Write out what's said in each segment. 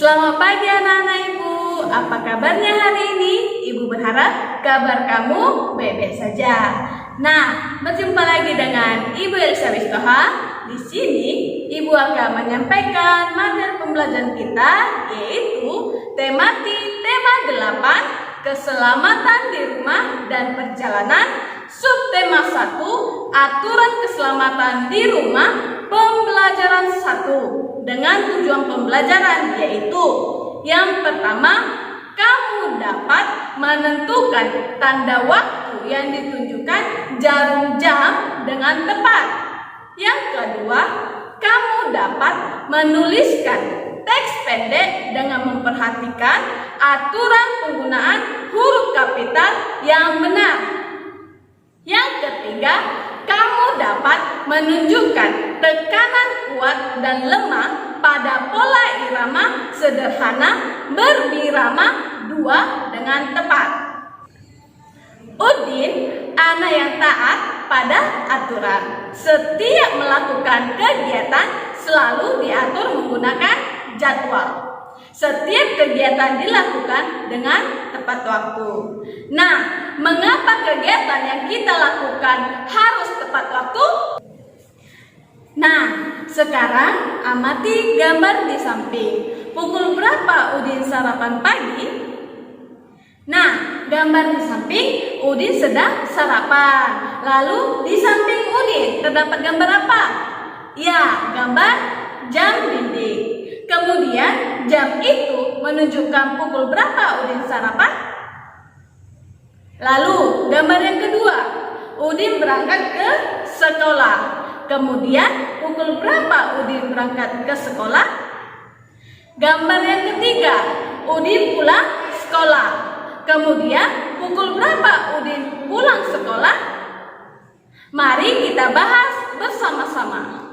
Selamat pagi anak-anak ibu, apa kabarnya hari ini? Ibu berharap kabar kamu baik-baik saja. Nah, berjumpa lagi dengan Ibu Elizabeth Toha. Di sini ibu akan menyampaikan materi pembelajaran kita, yaitu tema 8, keselamatan di rumah dan perjalanan. Subtema 1, aturan keselamatan di rumah, pembelajaran 1 dengan tujuan pembelajaran, yaitu yang pertama, kamu dapat menentukan tanda waktu yang ditunjukkan jarum jam dengan tepat. Yang kedua, kamu dapat menuliskan teks pendek dengan memperhatikan aturan penggunaan huruf kapital yang benar. Yang ketiga, kamu dapat menunjukkan tekanan kuat dan lemah pada pola irama sederhana berbirama 2 dengan tepat. Udin, anak yang taat pada aturan. Setiap melakukan kegiatan selalu diatur menggunakan jadwal. Setiap kegiatan dilakukan dengan tepat waktu. Nah, mengapa kegiatan yang kita lakukan harus tepat waktu? Nah, sekarang amati gambar di samping. Pukul berapa Udin sarapan pagi? Nah, gambar di samping Udin sedang sarapan. Lalu di samping Udin terdapat gambar apa? Ya, gambar jam dinding. Kemudian jam itu menunjukkan pukul berapa Udin sarapan? Lalu gambar yang kedua, Udin berangkat ke sekolah. Kemudian pukul berapa Udin berangkat ke sekolah? Gambar yang ketiga, Udin pulang sekolah. Kemudian pukul berapa Udin pulang sekolah? Mari kita bahas bersama-sama.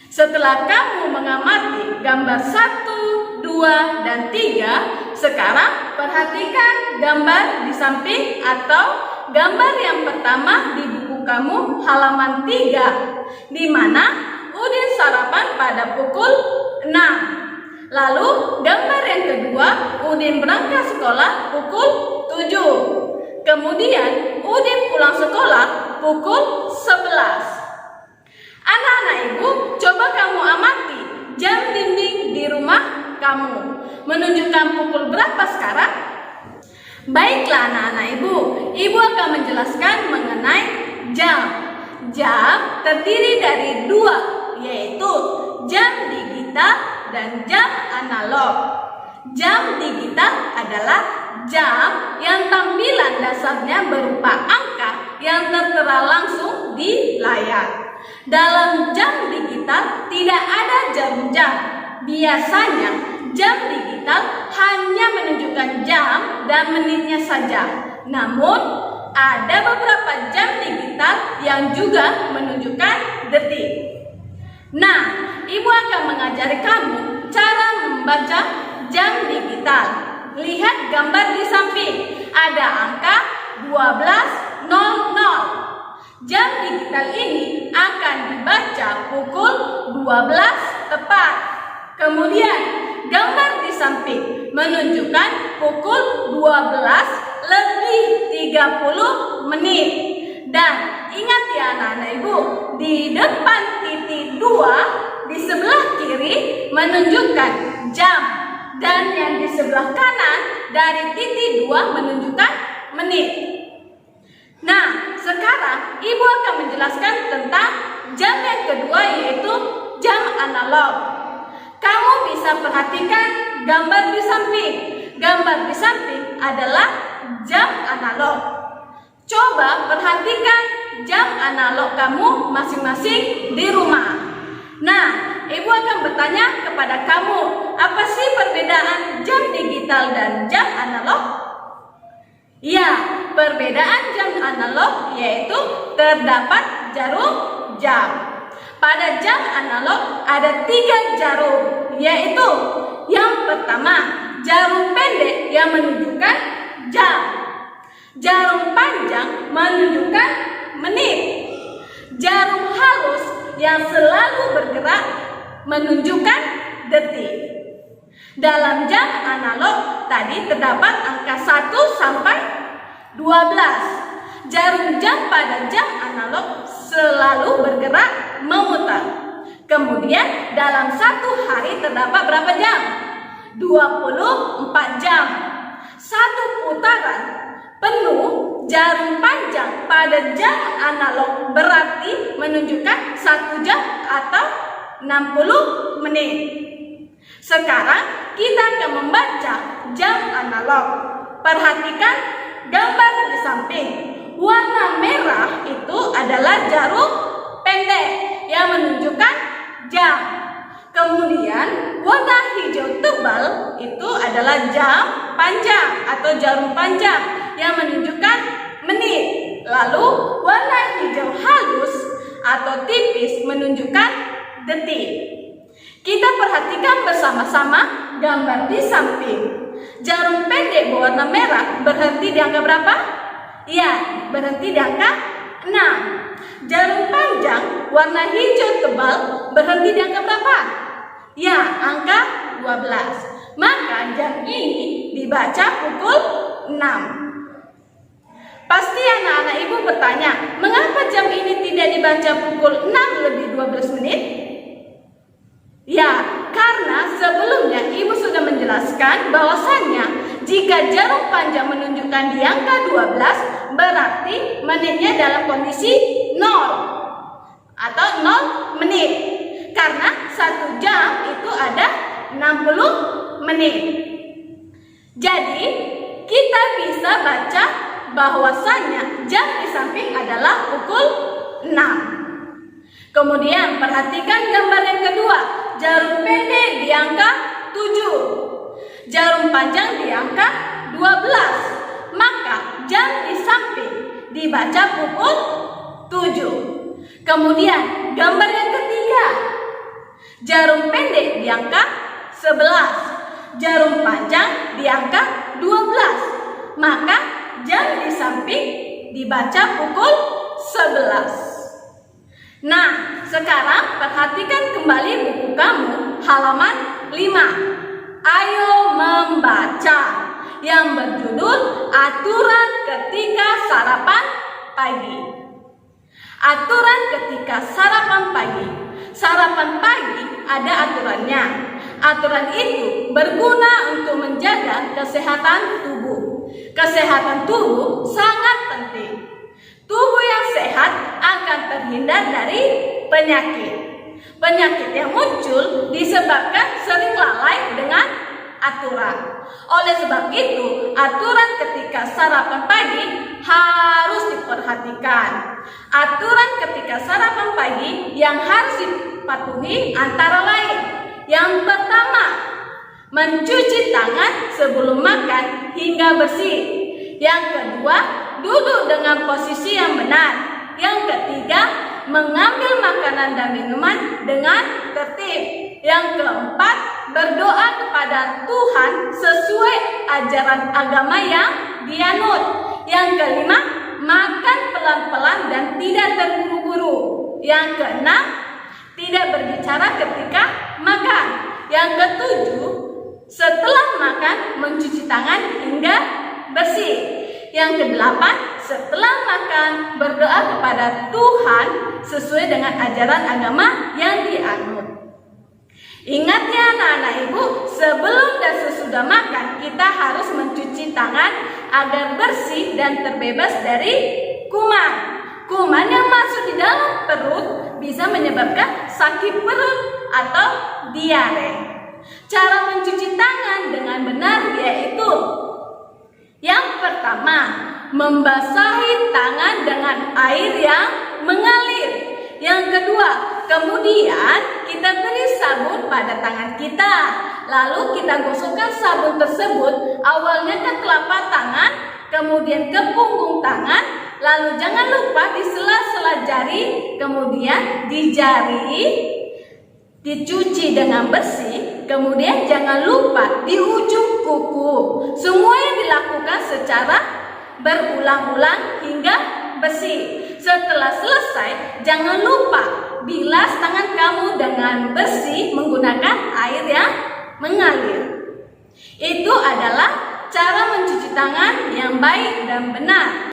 Setelah kamu mengamati gambar 1, 2, dan 3, sekarang perhatikan gambar di samping atau gambar yang pertama di buku kamu halaman 3, di mana Udin sarapan pada pukul 6. Lalu gambar yang kedua, Udin berangkat sekolah pukul 7. Kemudian Udin pulang sekolah pukul 11. Anak-anak ibu, coba kamu amati jam dinding di rumah kamu menunjukkan pukul berapa sekarang? Baiklah anak-anak ibu, ibu akan menjelaskan mengenai jam. Jam terdiri dari 2, yaitu jam digital dan jam analog. Jam digital adalah jam yang tampilan dasarnya berupa angka yang tertera langsung di layar. Dalam jam digital tidak ada jam-jam. Biasanya jam digital hanya menunjukkan jam dan menitnya saja. Namun ada beberapa jam digital yang juga menunjukkan detik. Nah, ibu akan mengajari kamu cara membaca jam digital. Lihat gambar di samping. Ada angka 12.00. Jam digital ini akan dibaca pukul 12 tepat. Kemudian gambar di samping menunjukkan pukul 12:30 menit. Dan ingat ya anak-anak ibu, di depan titik 2 di sebelah kiri menunjukkan jam, dan yang di sebelah kanan dari titik 2 menunjukkan menit. Nah, sekarang ibu akan menjelaskan tentang jam yang kedua, yaitu jam analog. Kamu bisa perhatikan gambar di samping. Gambar di samping adalah jam analog. Coba perhatikan jam analog kamu masing-masing di rumah. Nah, ibu akan bertanya kepada kamu, apa sih perbedaan jam digital dan jam analog? Ya, perbedaan jam analog yaitu terdapat jarum jam. Pada jam analog ada 3 jarum, yaitu yang pertama, jarum pendek yang menunjukkan jam. Jarum panjang menunjukkan menit. Jarum halus yang selalu bergerak menunjukkan detik. Dalam jam analog tadi terdapat angka 1 sampai 12. Jarum jam pada jam analog selalu bergerak memutar. Kemudian dalam satu hari terdapat berapa jam? 24 jam. Satu putaran penuh jarum panjang pada jam analog berarti menunjukkan 1 jam atau 60 menit. Sekarang kita akan membaca jam analog. Perhatikan gambar di samping. Warna merah itu adalah jarum pendek yang menunjukkan jam. Kemudian warna hijau tebal itu adalah jam panjang atau jarum panjang yang menunjukkan menit. Lalu warna hijau halus atau tipis menunjukkan detik. Kita perhatikan bersama-sama gambar di samping. Jarum pendek berwarna merah berhenti di angka berapa? Ya, berhenti di angka 6. Jarum panjang warna hijau tebal berhenti di angka berapa? Ya, angka 12. Maka jam ini dibaca pukul 6. Pasti anak-anak ibu bertanya, mengapa jam ini tidak dibaca pukul 6 lebih 12 menit? Ya, karena sebelumnya ibu sudah menjelaskan bahwasannya jika jarum panjang menunjukkan di angka 12 berarti menitnya dalam kondisi 0 atau 0 menit. Karena 1 jam itu ada 60 menit. Jadi kita bisa baca bahwasannya jam di samping adalah pukul 6. Kemudian perhatikan gambar yang kedua. Jarum pendek di angka 7. Jarum panjang di angka 12. Maka jam di samping dibaca pukul 7. Kemudian gambar yang ketiga. Jarum pendek di angka 11. Jarum panjang di angka 12. Maka jam di samping dibaca pukul 11. Nah, sekarang perhatikan kembali buku kamu halaman 5. Ayo membaca yang berjudul Aturan Ketika Sarapan Pagi. Aturan ketika sarapan pagi. Sarapan pagi ada aturannya. Aturan itu berguna untuk menjaga kesehatan tubuh. Kesehatan tubuh sangat penting. Tubuh yang sehat akan terhindar dari penyakit. Penyakit yang muncul disebabkan sering lalai dengan aturan. Oleh sebab itu, aturan ketika sarapan pagi harus diperhatikan. Aturan ketika sarapan pagi yang harus dipatuhi antara lain. Yang pertama, mencuci tangan sebelum makan hingga bersih. Yang kedua, duduk dengan posisi yang benar. Yang ketiga, mengambil makanan dan minuman dengan tertib. Yang keempat, berdoa kepada Tuhan sesuai ajaran agama yang dianut. Yang kelima, makan pelan-pelan dan tidak terburu-buru. Yang keenam, tidak berbicara ketika makan. Yang ketujuh, setelah makan mencuci tangan hingga bersih. Yang kedelapan, setelah makan berdoa kepada Tuhan sesuai dengan ajaran agama yang dianut. Ingat ya anak-anak ibu, sebelum dan sesudah makan kita harus mencuci tangan agar bersih dan terbebas dari kuman. Kuman yang masuk di dalam perut bisa menyebabkan sakit perut atau diare. Cara mencuci tangan dengan benar yaitu: yang pertama, membasahi tangan dengan air yang mengalir. Yang kedua, kemudian kita beri sabun pada tangan kita. Lalu kita gosokkan sabun tersebut awalnya ke telapak tangan, kemudian ke punggung tangan, lalu jangan lupa di sela-sela jari, kemudian di jari dicuci dengan bersih, kemudian jangan lupa di ujung kuku. Semuanya dilakukan secara berulang-ulang hingga bersih. Setelah selesai, jangan lupa bilas tangan kamu dengan bersih menggunakan air yang mengalir. Itu adalah cara mencuci tangan yang baik dan benar.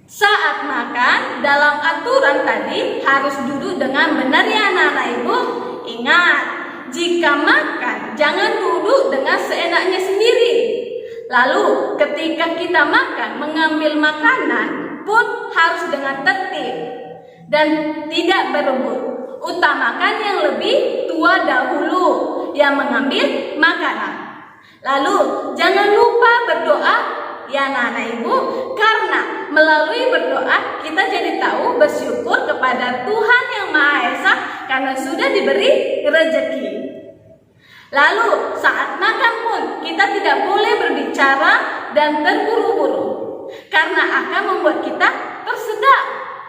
Saat makan, dalam aturan tadi harus duduk dengan benar ya anak-anak ibu. Ingat, jika makan jangan duduk dengan seenaknya sendiri. Lalu ketika kita makan, mengambil makanan pun harus dengan tertib dan tidak berebut. Utamakan yang lebih tua dahulu yang mengambil makanan. Lalu jangan lupa berdoa ya anak-anak ibu, karena melalui berdoa kita jadi tahu bersyukur kepada Tuhan Yang Maha Esa karena sudah diberi rezeki. Lalu saat makan pun kita tidak boleh berbicara dan terburu-buru karena akan membuat kita tersedak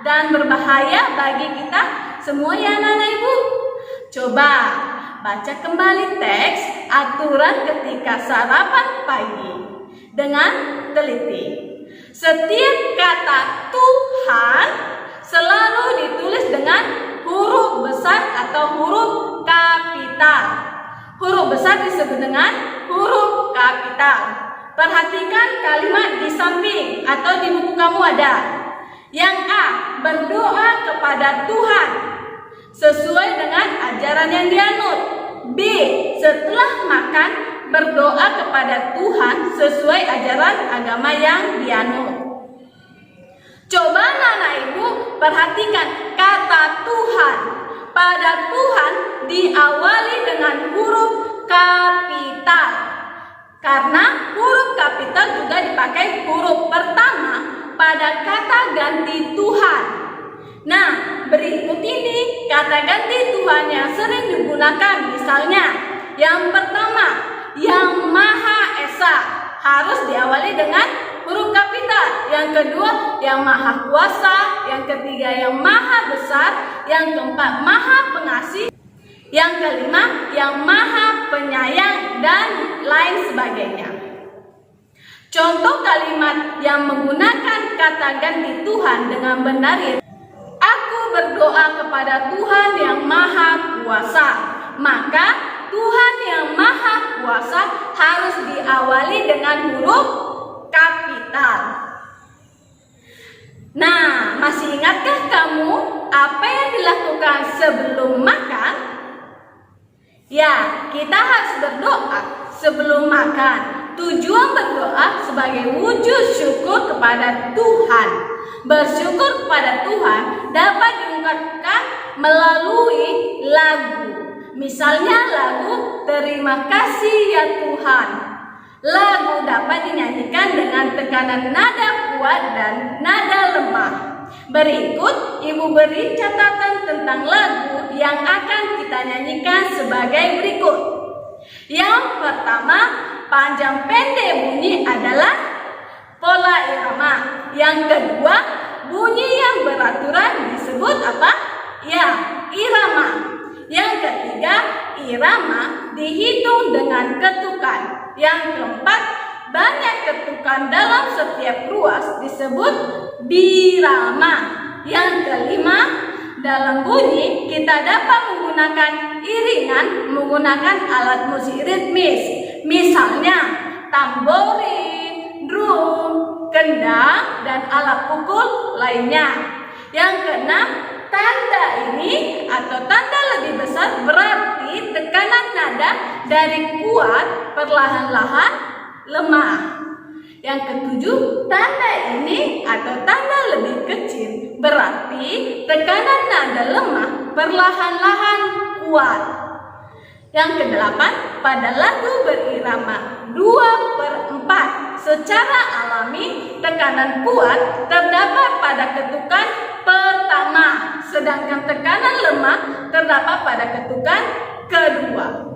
dan berbahaya bagi kita semua ya anak-anak ibu. Coba baca kembali teks aturan ketika sarapan pagi dengan teliti. Setiap kata Tuhan selalu ditulis dengan huruf besar atau huruf kapital. Huruf besar disebut dengan huruf kapital. Perhatikan kalimat di samping atau di buku kamu ada. Yang A, berdoa kepada Tuhan sesuai dengan ajaran yang dianut. B, setelah makan berdoa kepada Tuhan sesuai ajaran agama yang dianut. Coba anak-anak ibu perhatikan kata Tuhan. Pada Tuhan diawali dengan huruf kapital. Karena huruf kapital juga dipakai huruf pertama pada kata ganti Tuhan. Nah, berikut ini kata ganti Tuhan yang sering digunakan. Misalnya, yang pertama, Yang Maha Esa harus diawali dengan huruf kapital. Yang kedua, Yang Maha Kuasa. Yang ketiga, Yang Maha Besar. Yang keempat, Maha Pengasih. Yang kelima, Yang Maha Penyayang, dan lain sebagainya. Contoh kalimat yang menggunakan kata ganti Tuhan dengan benar yaitu, aku berdoa kepada Tuhan Yang Maha Kuasa. Maka Tuhan Yang Maha Kuasa harus diawali dengan huruf kapital. Nah, masih ingatkah kamu apa yang dilakukan sebelum makan? Ya, kita harus berdoa sebelum makan. Tujuan berdoa sebagai wujud syukur kepada Tuhan. Bersyukur kepada Tuhan dapat diungkapkan melalui lagu. Misalnya lagu Terima Kasih Ya Tuhan. Lagu dapat dinyanyikan dengan tekanan nada kuat dan nada lemah. Berikut ibu beri catatan tentang lagu yang akan kita nyanyikan sebagai berikut. Yang pertama, panjang pendek bunyi adalah pola irama. Yang kedua, bunyi yang beraturan disebut apa? Ya, irama. Yang ketiga, irama dihitung dengan ketukan. Yang keempat, banyak ketukan dalam setiap ruas disebut birama. Yang kelima, dalam bunyi kita dapat menggunakan iringan menggunakan alat musik ritmis. Misalnya tamborin, drum, kendang, dan alat pukul lainnya. Yang keenam, tanda ini atau tanda lebih besar berarti tekanan nada dari kuat perlahan-lahan lemah. Yang ketujuh, tanda ini atau tanda lebih kecil berarti tekanan nada lemah perlahan-lahan kuat. Yang kedelapan, pada lagu berirama 2/4 secara alami tekanan kuat terdapat pada ketukan pertama, sedangkan tekanan lemah terdapat pada ketukan kedua.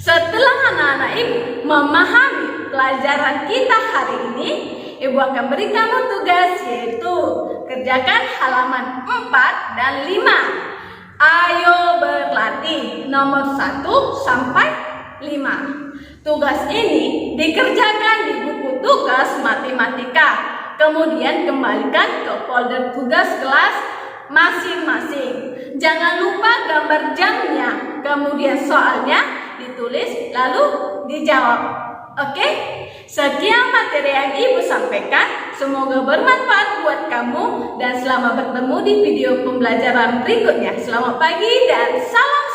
Setelah anak-anak ibu memahami pelajaran kita hari ini, ibu akan beri kamu tugas, yaitu kerjakan halaman 4 dan 5. Ayo berlatih nomor 1 sampai 5. Tugas ini dikerjakan di buku tugas matematika. Kemudian kembalikan ke folder tugas kelas masing-masing. Jangan lupa gambar jamnya. Kemudian soalnya ditulis lalu dijawab. Oke? Sekian materi yang ibu sampaikan. Semoga bermanfaat buat kamu dan selamat bertemu di video pembelajaran berikutnya. Selamat pagi dan salam